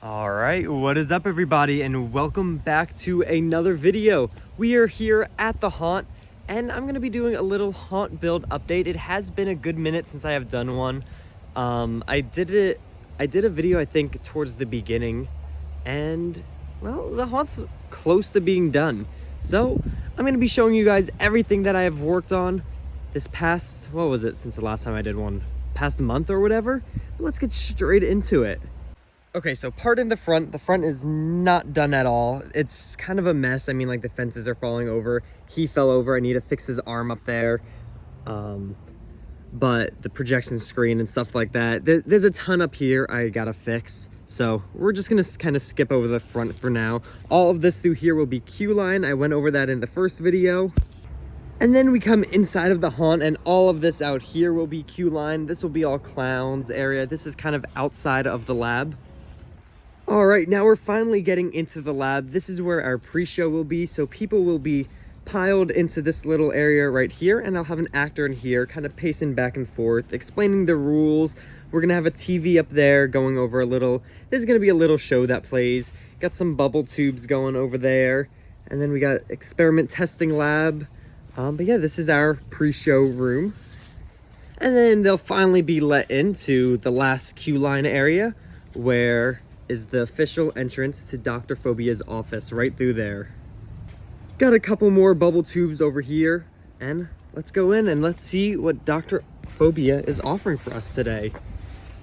All right, what is up everybody, and welcome back to another video. We are here at the haunt, and I'm gonna be doing a little haunt build update. It has been a good minute since I have done one. I did a video I think towards the beginning, and well, the haunt's close to being done. So I'm gonna be showing you guys everything that I have worked on this past, what was it, since the last time I did one, past month or whatever. Let's get straight into it. Okay, so pardon the front. The front is not done at all. It's kind of a mess. I mean, like the fences are falling over. He fell over. I need to fix his arm up there. But the projection screen and stuff like that. There's a ton up here I gotta fix. So we're just gonna kind of skip over the front for now. All of this through here will be Q-line. I went over that in the first video. And then we come inside of the haunt, and all of this out here will be Q-line. This will be all clowns area. This is kind of outside of the lab. All right, now we're finally getting into the lab. This is where our pre-show will be. So people will be piled into this little area right here, and I'll have an actor in here kind of pacing back and forth, explaining the rules. We're gonna have a TV up there going over a little, there's gonna be a little show that plays. Got some bubble tubes going over there. And then we got experiment testing lab. But yeah, this is our pre-show room. And then they'll finally be let into the last Q-line area, where is the official entrance to Dr. Phobia's office, right through there. Got a couple more bubble tubes over here, and let's go in and let's see what Dr. Phobia is offering for us today.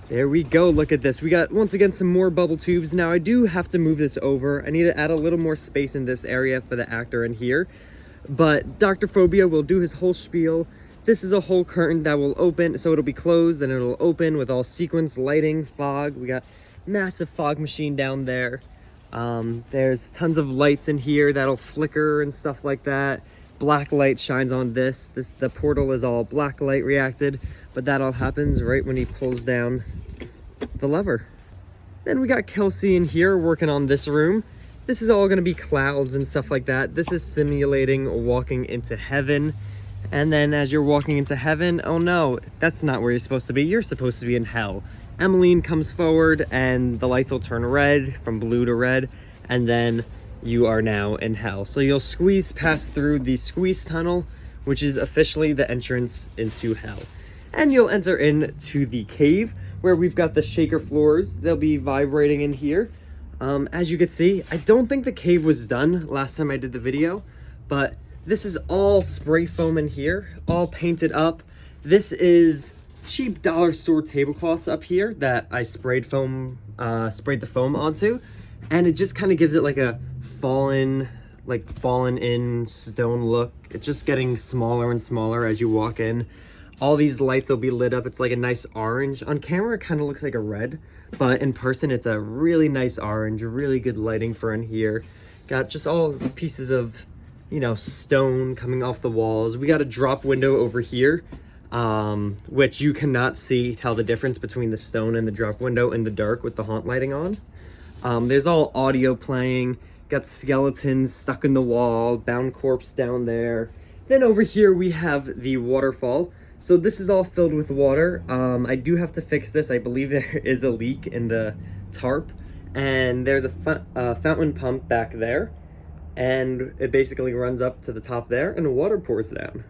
There we go, look at this. We got, once again, some more bubble tubes. Now I do have to move this over. I need to add a little more space in this area for the actor in here. But Dr. Phobia will do his whole spiel. This is a whole curtain that will open, so it'll be closed, then it'll open with all sequence lighting, fog. We got massive fog machine down there. There's tons of lights in here that'll flicker and stuff like that. Black light shines on this. The portal is all black light reacted, but that all happens right when he pulls down the lever. Then we got Kelsey in here working on this room. This is all gonna be clouds and stuff like that. This is simulating walking into heaven. And then as you're walking into heaven, oh no, that's not where you're supposed to be. You're supposed to be in hell. Emmeline comes forward and the lights will turn red, from blue to red, and then you are now in hell. So you'll squeeze past through the squeeze tunnel, which is officially the entrance into hell. And you'll enter into the cave, where we've got the shaker floors. They'll be vibrating in here. As you can see, I don't think the cave was done last time I did the video, but this is all spray foam in here, all painted up. This is cheap dollar store tablecloths up here that I sprayed the foam onto, and it just kind of gives it like a fallen in stone look. It's just getting smaller and smaller as you walk in. All these lights will be lit up. It's like a nice orange. On camera it kind of looks like a red, but in person it's a really nice orange. Really good lighting for in here. Got just all pieces of, you know, stone coming off the walls. We got a drop window over here, which you cannot tell the difference between the stone and the drop window in the dark with the haunt lighting on. There's all audio playing. Got skeletons stuck in the wall, bound corpse down there. Then over here we have the waterfall. So this is all filled with water. I do have to fix this. I believe there is a leak in the tarp, and there's a fountain pump back there, and it basically runs up to the top there and water pours down.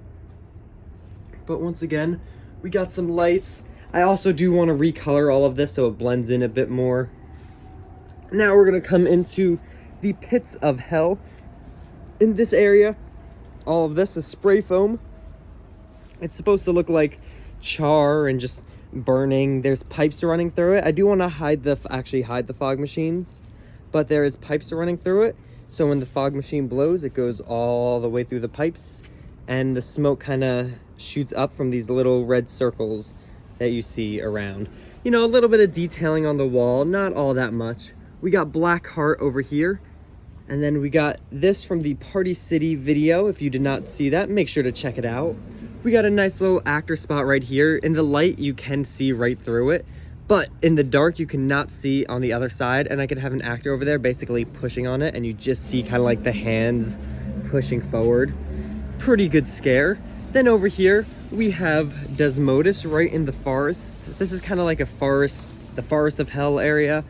But once again, we got some lights. I also do want to recolor all of this so it blends in a bit more. Now we're gonna come into the pits of hell. In this area, all of this is spray foam. It's supposed to look like char and just burning. There's pipes running through it. I do want to actually hide the fog machines, but there is pipes running through it. So when the fog machine blows, it goes all the way through the pipes, and the smoke kind of shoots up from these little red circles that you see around. You know, a little bit of detailing on the wall, not all that much. We got Black Heart over here, and then we got this from the Party City video. If you did not see that, make sure to check it out. We got a nice little actor spot right here. In the light, you can see right through it, but in the dark, you cannot see on the other side, and I could have an actor over there basically pushing on it, and you just see kind of like the hands pushing forward. Pretty good scare. Then over here, we have Desmodus right in the forest. This is kind of like a forest, the forest of hell area.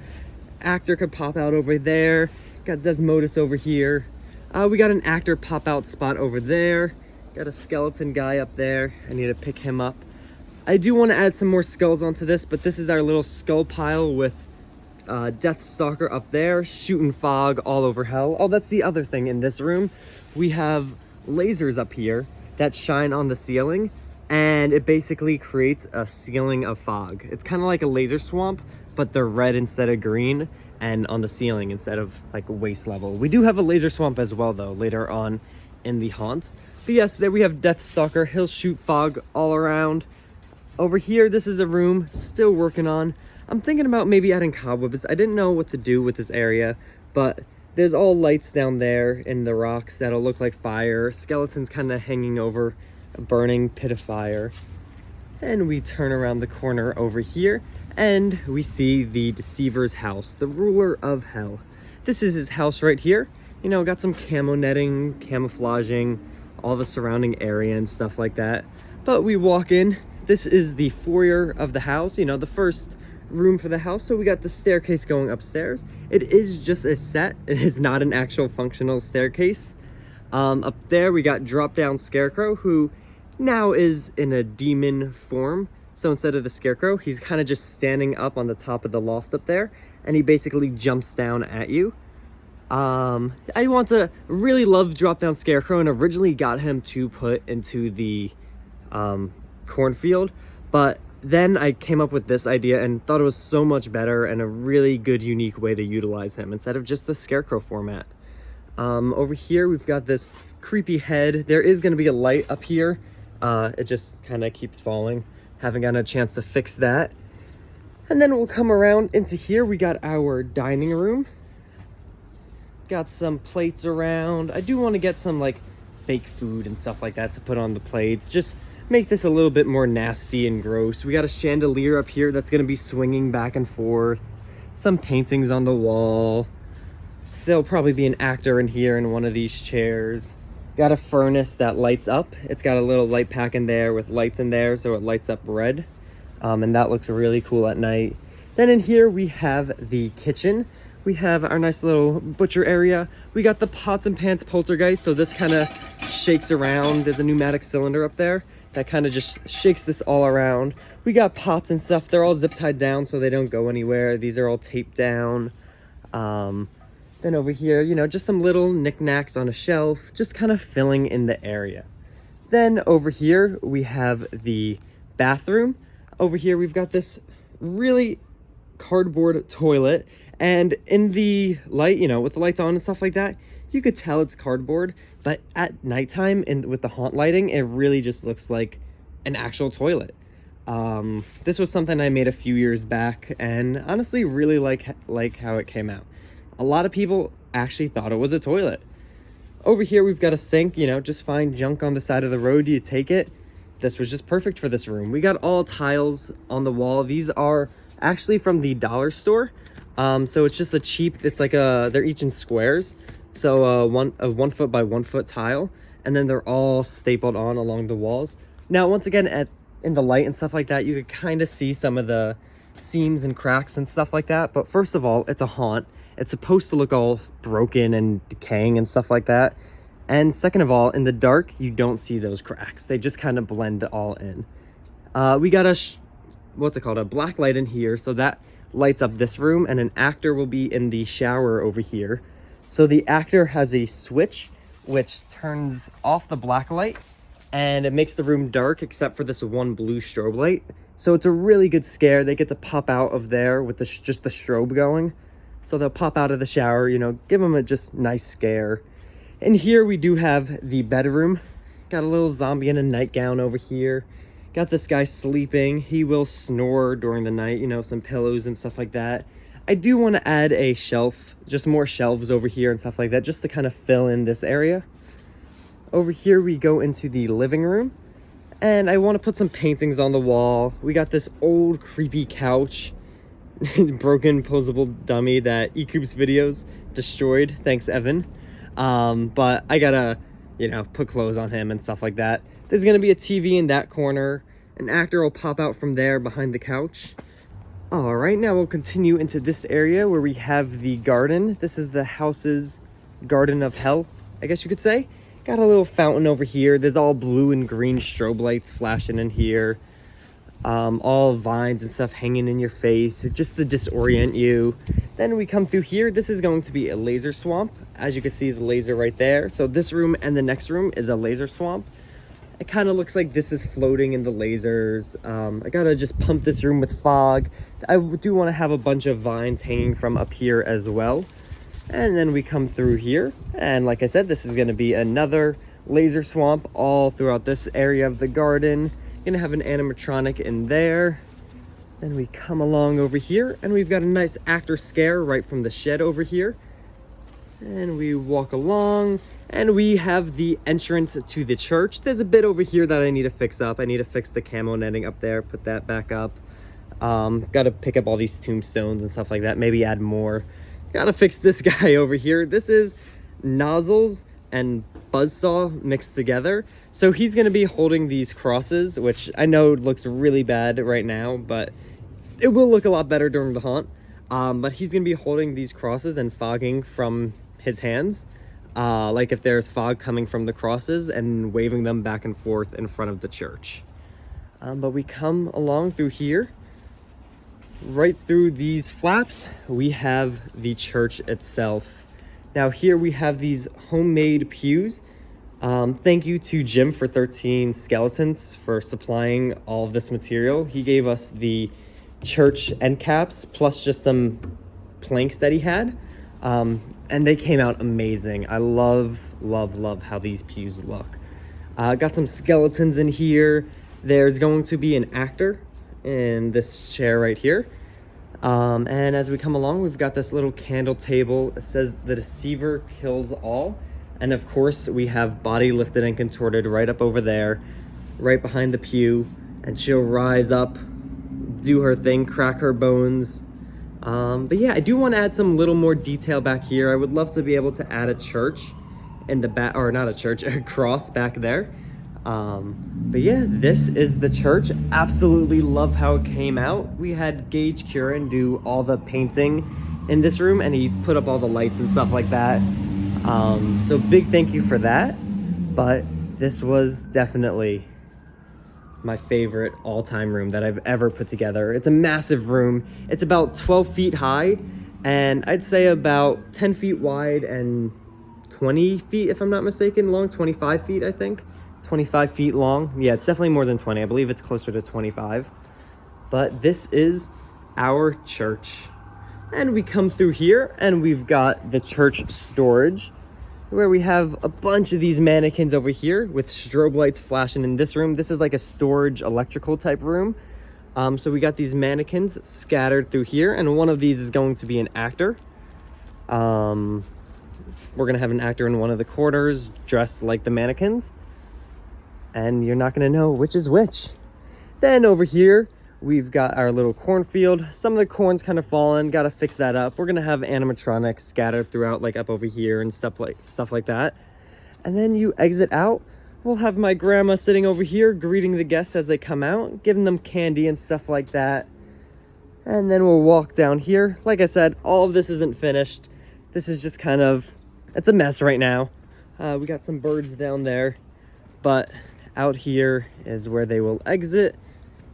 actor could pop out over there. Got Desmodus over here. We got an actor pop out spot over there. Got a skeleton guy up there. I need to pick him up. I do want to add some more skulls onto this, but this is our little skull pile with Deathstalker up there, shooting fog all over hell. Oh, that's the other thing in this room. We have lasers up here that shine on the ceiling, and it basically creates a ceiling of fog. It's kind of like a laser swamp, but they're red instead of green, and on the ceiling instead of like waist level. We do have a laser swamp as well though later on in the haunt. But yes, there we have Deathstalker. He'll shoot fog all around. Over here, this is a room still working on. I'm thinking about maybe adding cobwebs. I didn't know what to do with this area, but there's all lights down there in the rocks that'll look like fire. Skeletons kind of hanging over a burning pit of fire. Then we turn around the corner over here and we see the Deceiver's house, the ruler of hell. This is his house right here. You know, got some camo netting, camouflaging all the surrounding area and stuff like that. But we walk in. This is the foyer of the house, you know, the first room for the house. So we got the staircase going upstairs. It is just a set. It is not an actual functional staircase. Up there we got drop down Scarecrow, who now is in a demon form. So instead of the Scarecrow, he's kind of just standing up on the top of the loft up there, and he basically jumps down at you. I really love drop down Scarecrow, and originally got him to put into the cornfield, but then I came up with this idea and thought it was so much better and a really good unique way to utilize him instead of just the Scarecrow format. Over here we've got this creepy head. There is going to be a light up here. It just kind of keeps falling. Haven't gotten a chance to fix that. And then we'll come around into here. We got our dining room. Got some plates around. I do want to get some like fake food and stuff like that to put on the plates. Just make this a little bit more nasty and gross. We got a chandelier up here that's going to be swinging back and forth. Some paintings on the wall. There'll probably be an actor in here in one of these chairs. Got a furnace that lights up. It's got a little light pack in there with lights in there, so it lights up red. And that looks really cool at night. Then in here we have the kitchen. We have our nice little butcher area. We got the pots and pans poltergeist, so this kind of shakes around. There's a pneumatic cylinder up there that kind of just shakes this all around. We got pots and stuff. They're all zip tied down so they don't go anywhere. These are all taped down. Then over here, you know, just some little knickknacks on a shelf, just kind of filling in the area. Then over here, we have the bathroom. Over here, we've got this really cardboard toilet. And in the light, you know, with the lights on and stuff like that, you could tell it's cardboard. But at nighttime and with the haunt lighting, it really just looks like an actual toilet. This was something I made a few years back and honestly really like how it came out. A lot of people actually thought it was a toilet. Over here, we've got a sink, you know, just find junk on the side of the road, you take it. This was just perfect for this room. We got all tiles on the wall. These are actually from the dollar store. So it's just a cheap, it's like they're each in squares. So a 1 foot by 1 foot tile, and then they're all stapled on along the walls. Now, once again, in the light and stuff like that, you could kind of see some of the seams and cracks and stuff like that. But first of all, it's a haunt. It's supposed to look all broken and decaying and stuff like that. And second of all, in the dark, you don't see those cracks. They just kind of blend all in. We got a black light in here. So that lights up this room, and an actor will be in the shower over here. So the actor has a switch which turns off the black light, and it makes the room dark except for this one blue strobe light. So it's a really good scare. They get to pop out of there with just the strobe going. So they'll pop out of the shower, you know, give them a just nice scare. And here we do have the bedroom. Got a little zombie in a nightgown over here. Got this guy sleeping. He will snore during the night, you know, some pillows and stuff like that. I do want to add a shelf, just more shelves over here and stuff like that, just to kind of fill in this area. Over here we go into the living room, and I want to put some paintings on the wall. We got this old creepy couch, broken posable dummy that eCoop's videos destroyed. Thanks, Evan. But I gotta, you know, put clothes on him and stuff like that. There's gonna be a TV in that corner. An actor will pop out from there behind the couch. All right, now we'll continue into this area where we have the garden. This is the house's garden of hell, I guess you could say. Got a little fountain over here. There's all blue and green strobe lights flashing in here. All vines and stuff hanging in your face just to disorient you. Then we come through here. This is going to be a laser swamp. As you can see, the laser right there. So this room and the next room is a laser swamp. It kind of looks like this is floating in the lasers. I gotta just pump this room with fog. I do want to have a bunch of vines hanging from up here as well. And then we come through here. And like I said, this is going to be another laser swamp all throughout this area of the garden. Gonna have an animatronic in there. Then we come along over here and we've got a nice actor scare right from the shed over here. And we walk along and we have the entrance to the church. There's a bit over here that I need to fix up. I need to fix the camo netting up there, put that back up. Gotta pick up all these tombstones and stuff like that, maybe add more. Gotta fix this guy over here. This is nozzles and buzzsaw mixed together. So he's gonna be holding these crosses, which I know looks really bad right now, but it will look a lot better during the haunt. But he's gonna be holding these crosses and fogging from his hands. Like if there's fog coming from the crosses and waving them back and forth in front of the church. But we come along through here. Right through these flaps, we have the church itself. Now here we have these homemade pews. Thank you to Jim for 13 Skeletons for supplying all of this material. He gave us the church end caps plus just some planks that he had. And they came out amazing. I love how these pews look. Got some skeletons in here. There's going to be an actor in this chair right here. And as we come along, we've got this little candle table. It says the Deceiver kills all. And of course, we have Body Lifted and Contorted right up over there, right behind the pew. And she'll rise up, do her thing, crack her bones. But yeah, I do want to add some little more detail back here. I would love to be able to add a church in the back, or not a church, a cross back there. But yeah, this is the church. Absolutely love how it came out. We had Gage Curran do all the painting in this room and he put up all the lights and stuff like that. So big thank you for that. But this was definitely my favorite all-time room that I've ever put together. It's a massive room. It's about 12 feet high and I'd say about 10 feet wide and 20 feet, if I'm not mistaken, long, 25 feet, I think. 25 feet long. Yeah, it's definitely more than 20. I believe it's closer to 25. But this is our church. And we come through here and we've got the church storage where we have a bunch of these mannequins over here with strobe lights flashing in this room. This is like a storage electrical type room. So we got these mannequins scattered through here and one of these is going to be an actor. We're gonna have an actor in one of the corners dressed like the mannequins. And you're not gonna know which is which. Then over here, we've got our little cornfield. Some of the corn's kind of fallen, gotta fix that up. We're gonna have animatronics scattered throughout, like up over here and stuff like that. And then you exit out. We'll have my grandma sitting over here, greeting the guests as they come out, giving them candy and stuff like that. And then we'll walk down here. Like I said, all of this isn't finished. This is just kind of, it's a mess right now. We got some birds down there, but out here is where they will exit.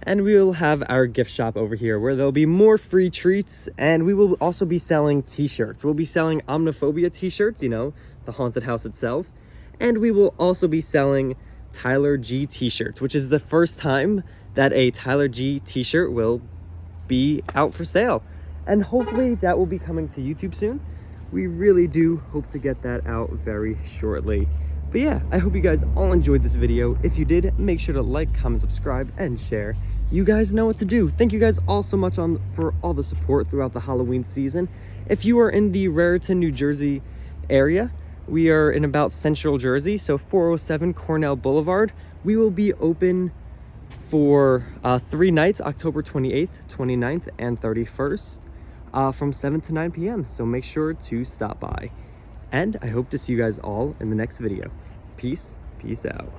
And we will have our gift shop over here where there'll be more free treats. And we will also be selling t-shirts. We'll be selling Phobia t-shirts, you know, the haunted house itself. And we will also be selling Tyler G t-shirts, which is the first time that a Tyler G t-shirt will be out for sale. And hopefully that will be coming to YouTube soon. We really do hope to get that out very shortly. But yeah, I hope you guys all enjoyed this video. If you did, make sure to like, comment, subscribe, and share. You guys know what to do. Thank you guys all so much for all the support throughout the Halloween season. If you are in the Raritan, New Jersey area, we are in about Central Jersey, so 407 Cornell Boulevard. We will be open for 3 nights, October 28th, 29th, and 31st, from 7 to 9 p.m. So make sure to stop by. And I hope to see you guys all in the next video. Peace out.